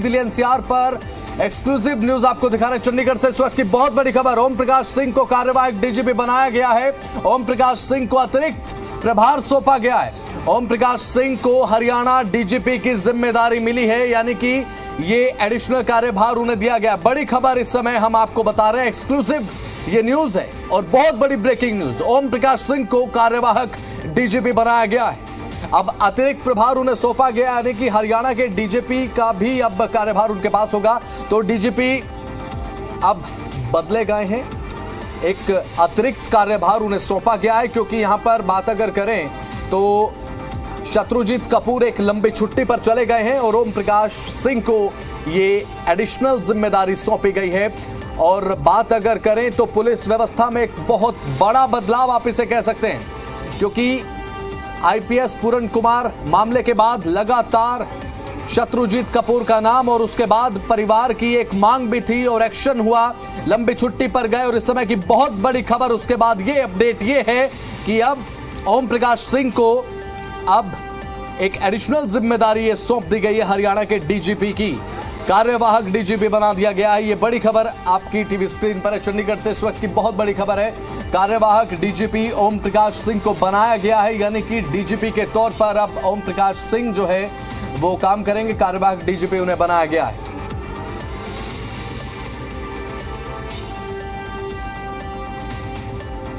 Delhi NCR पर exclusive news आपको दिखा रहे हैं। चंडीगढ़ से इस वक्त की बहुत बड़ी खबर। ओम प्रकाश सिंह को कार्यवाहक डीजीपी बनाया गया है। ओम प्रकाश सिंह को अतिरिक्त प्रभार सौंपा गया है। ओम प्रकाश सिंह को हरियाणा डीजीपी की जिम्मेदारी मिली है, यानी कि ये एडिशनल कार्यभार उन्हें दिया गया। बड़ी खबर इस समय हम आपको बता रहे हैं, एक्सक्लूसिव ये न्यूज है और बहुत बड़ी ब्रेकिंग न्यूज। ओम प्रकाश सिंह को कार्यवाहक डीजीपी बनाया गया है। अब अतिरिक्त प्रभार उन्हें सौंपा गया, यानी कि हरियाणा के डीजीपी का भी अब कार्यभार उनके पास होगा। तो डीजीपी अब बदले गए हैं, एक अतिरिक्त कार्यभार उन्हें सौंपा गया है, क्योंकि यहां पर बात अगर करें तो शत्रुजीत कपूर एक लंबी छुट्टी पर चले गए हैं और ओम प्रकाश सिंह को ये एडिशनल जिम्मेदारी सौंपी गई है। और बात अगर करें तो पुलिस व्यवस्था में एक बहुत बड़ा बदलाव आप इसे कह सकते हैं, क्योंकि आईपीएस पूरन कुमार मामले के बाद लगातार शत्रुजीत कपूर का नाम और उसके बाद परिवार की एक मांग भी थी और एक्शन हुआ, लंबी छुट्टी पर गए। और इस समय की बहुत बड़ी खबर उसके बाद ये अपडेट ये है कि अब ओम प्रकाश सिंह को अब एक एडिशनल जिम्मेदारी ये सौंप दी गई है। हरियाणा के डीजीपी की कार्यवाहक डीजीपी बना दिया गया है। ये बड़ी खबर आपकी टीवी स्क्रीन पर है। चंडीगढ़ से इस वक्त की बहुत बड़ी खबर है। कार्यवाहक डीजीपी ओम प्रकाश सिंह को बनाया गया है, यानी कि डीजीपी के तौर पर अब ओम प्रकाश सिंह जो है वो काम करेंगे। कार्यवाहक डीजीपी उन्हें बनाया गया है।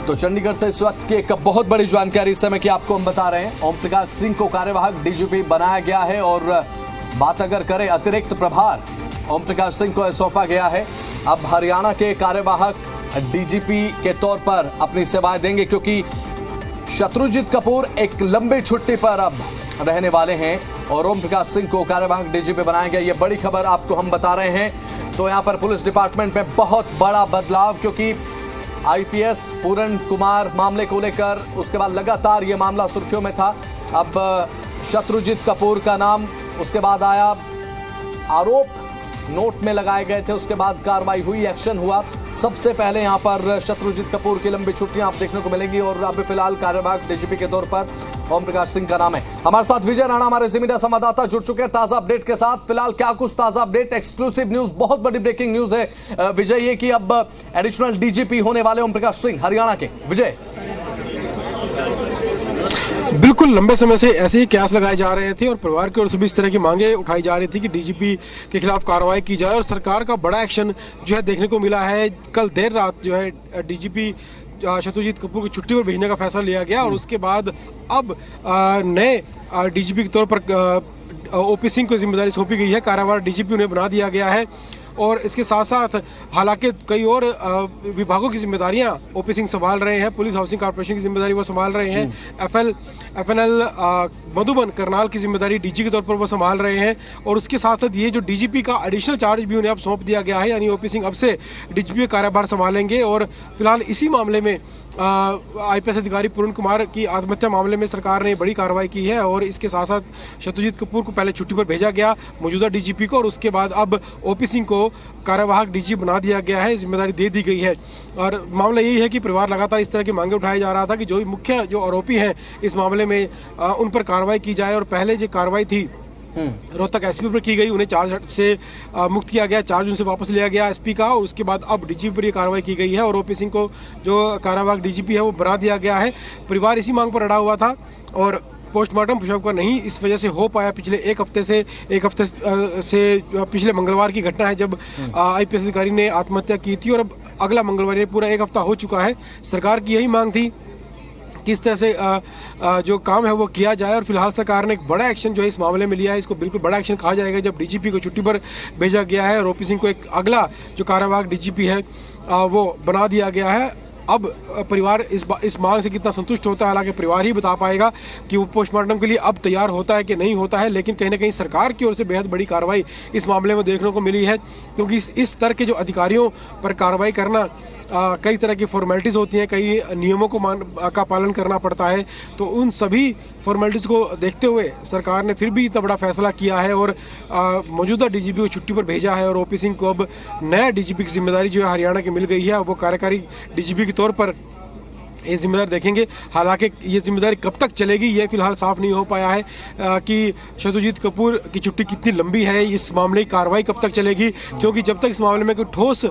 तो चंडीगढ़ से इस वक्त की एक बहुत बड़ी जानकारी इस समय की आपको हम बता रहे हैं। ओम प्रकाश सिंह को कार्यवाहक डीजीपी बनाया गया है और बात अगर करें अतिरिक्त प्रभार ओम प्रकाश सिंह को सौंपा गया है। अब हरियाणा के कार्यवाहक डीजीपी के तौर पर अपनी सेवाएं देंगे, क्योंकि शत्रुजीत कपूर एक लंबी छुट्टी पर अब रहने वाले हैं और ओम प्रकाश सिंह को कार्यवाहक डीजीपी बनाया गया। ये बड़ी खबर आपको हम बता रहे हैं। तो यहाँ पर पुलिस डिपार्टमेंट में बहुत बड़ा बदलाव, क्योंकि आईपीएस पूरन कुमार मामले को लेकर उसके बाद लगातार ये मामला सुर्खियों में था। अब शत्रुजीत कपूर का नाम उसके बाद आया, आरोप नोट में लगाए गए थे, उसके बाद कार्रवाई हुई, एक्शन हुआ। सबसे पहले यहां पर शत्रुजीत कपूर की लंबी छुट्टियां आप देखने को मिलेंगी और अभी फिलहाल कार्यवाहक डीजीपी के तौर पर ओम प्रकाश सिंह का नाम है। हमारे साथ विजय राणा हमारे जी मीडिया संवाददाता जुड़ चुके हैं ताजा अपडेट के साथ। फिलहाल क्या कुछ ताजा अपडेट, एक्सक्लूसिव न्यूज, बहुत बड़ी ब्रेकिंग न्यूज है विजय, ये कि अब एडिशनल डीजीपी होने वाले ओम प्रकाश सिंह हरियाणा के। विजय, बिल्कुल लंबे समय से ऐसे ही कयास लगाए जा रहे थे और परिवार की ओर से भी इस तरह की मांगे उठाई जा रही थी कि डीजीपी के खिलाफ कार्रवाई की जाए और सरकार का बड़ा एक्शन जो है देखने को मिला है। कल देर रात जो है डीजीपी शत्रुजीत कपूर की छुट्टी पर भेजने का फैसला लिया गया और उसके बाद अब नए डीजीपी के तौर पर ओपी सिंह को जिम्मेदारी सौंपी गई है। कार्यवाहक डीजीपी उन्हें बना दिया गया है और इसके साथ साथ हालांकि कई और विभागों की जिम्मेदारियां ओपी सिंह संभाल रहे हैं। पुलिस हाउसिंग कॉर्पोरेशन की जिम्मेदारी वो संभाल रहे हैं। एफएनएल मधुबन करनाल की जिम्मेदारी डीजी के तौर पर वो संभाल रहे हैं और उसके साथ साथ ये जो डीजीपी का एडिशनल चार्ज भी उन्हें अब सौंप दिया गया है, यानी ओपी सिंह अब से डीजीपी का कार्यभार संभालेंगे। और फिलहाल इसी मामले में आईपीएस अधिकारी पूरन कुमार की आत्महत्या मामले में सरकार ने बड़ी कार्रवाई की है और इसके साथ साथ शत्रुजीत कपूर को पहले छुट्टी पर भेजा गया मौजूदा डीजीपी को और उसके बाद अब ओपी सिंह को कार्यवाहक डीजी बना दिया गया है, जिम्मेदारी दे दी गई है। और मामला यही है कि परिवार लगातार इस तरह की मांगे उठाया जा रहा था कि जो मुख्य जो आरोपी हैं इस मामले में उन पर कार्रवाई की जाए। और पहले जो कार्रवाई थी रोहतक एसपी पर की गई, उन्हें चार्ज से मुक्त किया गया, चार्ज उनसे वापस लिया गया एसपी का और उसके बाद अब डीजीपी पर ये कार्रवाई की गई है और ओपी सिंह को जो कार्यवाहक डीजीपी है वो बना दिया गया है। परिवार इसी मांग पर अड़ा हुआ था और पोस्टमार्टम शव का नहीं इस वजह से हो पाया। पिछले एक हफ्ते से पिछले मंगलवार की घटना है जब आईपीएस अधिकारी ने आत्महत्या की थी और अब अगला मंगलवार पूरा एक हफ्ता हो चुका है। सरकार की यही मांग थी किस तरह से जो काम है वो किया जाए और फिलहाल सरकार ने एक बड़ा एक्शन जो है इस मामले में लिया है। इसको बिल्कुल बड़ा एक्शन कहा जाएगा जब डीजीपी को छुट्टी पर भेजा गया है और ओपी सिंह को एक अगला जो कार्यवाहक डीजीपी है वो बना दिया गया है। अब परिवार इस मांग से कितना संतुष्ट होता है, हालांकि परिवार ही बता पाएगा कि वो पोस्टमार्टम के लिए अब तैयार होता है कि नहीं होता है। लेकिन कहीं ना कहीं सरकार की ओर से बेहद बड़ी कार्रवाई इस मामले में देखने को मिली है, क्योंकि इस स्तर के जो अधिकारियों पर कार्रवाई करना कई तरह की फॉर्मेलिटीज़ होती हैं, कई नियमों का पालन करना पड़ता है। तो उन सभी फॉर्मेलिटीज़ को देखते हुए सरकार ने फिर भी इतना बड़ा फैसला किया है और मौजूदा डीजीपी को छुट्टी पर भेजा है और ओपी सिंह को अब नया डीजीपी की जिम्मेदारी जो है हरियाणा की मिल गई है। वो कार्यकारी डीजीपी के तौर पर ये जिम्मेदारी देखेंगे। हालांकि ये जिम्मेदारी कब तक चलेगी ये फिलहाल साफ नहीं हो पाया है कि शत्रुजीत कपूर की छुट्टी कितनी लंबी है, इस मामले की कार्रवाई कब तक चलेगी, क्योंकि जब तक इस मामले में कोई ठोस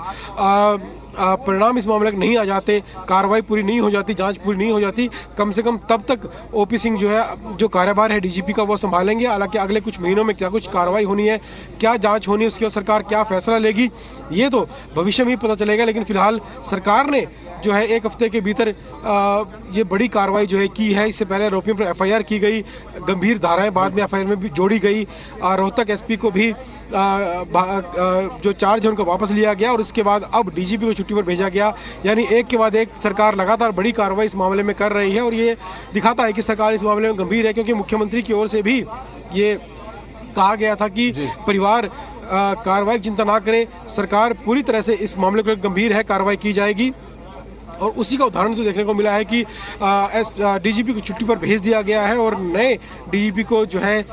परिणाम इस मामले के नहीं आ जाते, कार्रवाई पूरी नहीं हो जाती, जांच पूरी नहीं हो जाती, कम से कम तब तक ओपी सिंह जो है जो कार्यभार है डीजीपी का वो संभालेंगे। हालांकि अगले कुछ महीनों में क्या कुछ कार्रवाई होनी है, क्या जांच होनी है, उसके बाद सरकार क्या फैसला लेगी ये तो भविष्य में ही पता चलेगा। लेकिन फिलहाल सरकार ने जो है एक हफ्ते के भीतर ये बड़ी कार्रवाई जो है की है। इससे पहले आरोपियों पर एफआईआर की गई, गंभीर धाराएं बाद में एफआईआर में भी जोड़ी गई। रोहतक एसपी को भी जो चार्ज है उनको वापस लिया गया और उसके बाद अब डीजीपी को छुट्टी पर भेजा गया। यानी एक के बाद एक सरकार लगातार बड़ी कार्रवाई इस मामले में कर रही है और ये दिखाता है कि सरकार इस मामले में गंभीर है, क्योंकि मुख्यमंत्री की ओर से भी ये कहा गया था कि परिवार कार्रवाई की चिंता ना करे, सरकार पूरी तरह से इस मामले को गंभीर है, कार्रवाई की जाएगी। और उसी का उदाहरण तो देखने को मिला है कि डीजीपी को छुट्टी पर भेज दिया गया है और नए डीजीपी को जो है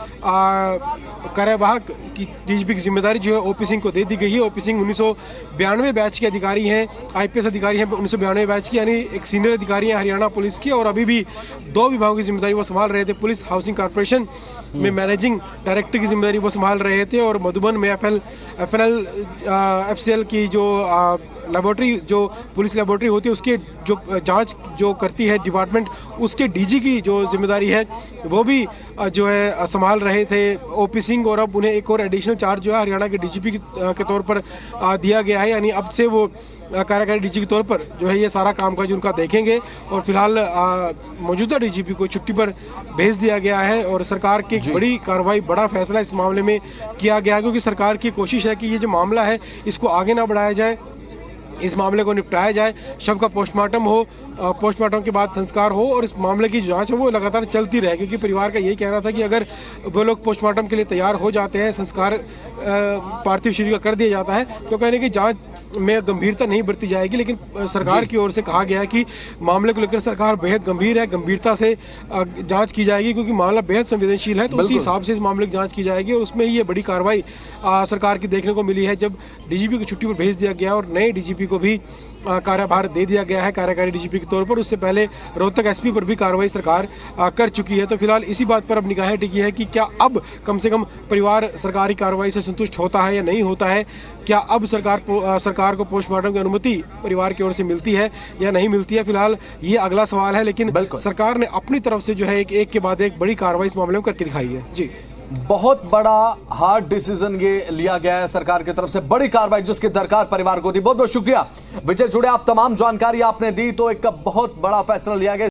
कार्यवाहक की डीजीपी की जिम्मेदारी जो है ओपी सिंह को दे दी गई है। ओपी सिंह 1992 बैच के अधिकारी हैं, आईपीएस अधिकारी हैं 1992 बैच की, यानी एक सीनियर अधिकारी हैं हरियाणा पुलिस की, और अभी भी 2 विभागों की जिम्मेदारी वो संभाल रहे थे। पुलिस हाउसिंग कॉर्पोरेशन में मैनेजिंग डायरेक्टर की जिम्मेदारी वो संभाल रहे थे और मधुबन में एफसीएल की जो लेबोरेटरी, जो पुलिस लेबोरेटरी होती है उसके जो जांच जो करती है डिपार्टमेंट, उसके डीजी की जो जिम्मेदारी है वो भी जो है संभाल रहे थे ओपी सिंह। और अब उन्हें एक और एडिशनल चार्ज जो है हरियाणा के डीजीपी के तौर पर दिया गया है, यानी अब से वो कार्यकारी डीजी के तौर पर जो है ये सारा कामकाज उनका देखेंगे। और फिलहाल मौजूदा डीजीपी को छुट्टी पर भेज दिया गया है और सरकार की बड़ी कार्रवाई, बड़ा फैसला इस मामले में किया गया है, क्योंकि सरकार की कोशिश है कि ये जो मामला है इसको आगे ना बढ़ाया जाए, इस मामले को निपटाया जाए, शव का पोस्टमार्टम हो, पोस्टमार्टम के बाद संस्कार हो और इस मामले की जांच है वो लगातार चलती रहे। क्योंकि परिवार का यही कहना था कि अगर वो लोग पोस्टमार्टम के लिए तैयार हो जाते हैं, संस्कार पार्थिव शरीर का कर दिया जाता है, तो कहने की जांच में गंभीरता नहीं बरती जाएगी। लेकिन सरकार की ओर से कहा गया है कि मामले को लेकर सरकार बेहद गंभीर है, गंभीरता से जांच की जाएगी, क्योंकि मामला बेहद संवेदनशील है, तो उसी हिसाब से इस मामले की जांच की जाएगी। और उसमें ही ये बड़ी कार्रवाई सरकार की देखने को मिली है, जब डीजीपी को छुट्टी पर भेज दिया गया और नए डीजीपी को भी कार्यभार दे दिया गया है कार्यकारी डीजीपी के तौर पर। उससे पहले रोहतक एसपी पर भी कार्रवाई सरकार कर चुकी है। तो फिलहाल इसी बात पर अब निगाहें टिकी है कि क्या अब कम से कम परिवार सरकारी कार्रवाई से संतुष्ट होता है या नहीं होता है, क्या अब सरकार को पोस्टमार्टम की अनुमति परिवार की ओर से मिलती है या नहीं मिलती है, फिलहाल ये अगला सवाल है। लेकिन सरकार ने अपनी तरफ से जो है एक के बाद एक बड़ी कार्रवाई इस मामले में करके दिखाई है। जी, बहुत बड़ा हार्ड डिसीजन ये लिया गया है सरकार की तरफ से, बड़ी कार्रवाई जिसकी दरकार परिवार को थी। बहुत बहुत शुक्रिया विजय जुड़े, आप तमाम जानकारी आपने दी, तो एक बहुत बड़ा फैसला लिया गया।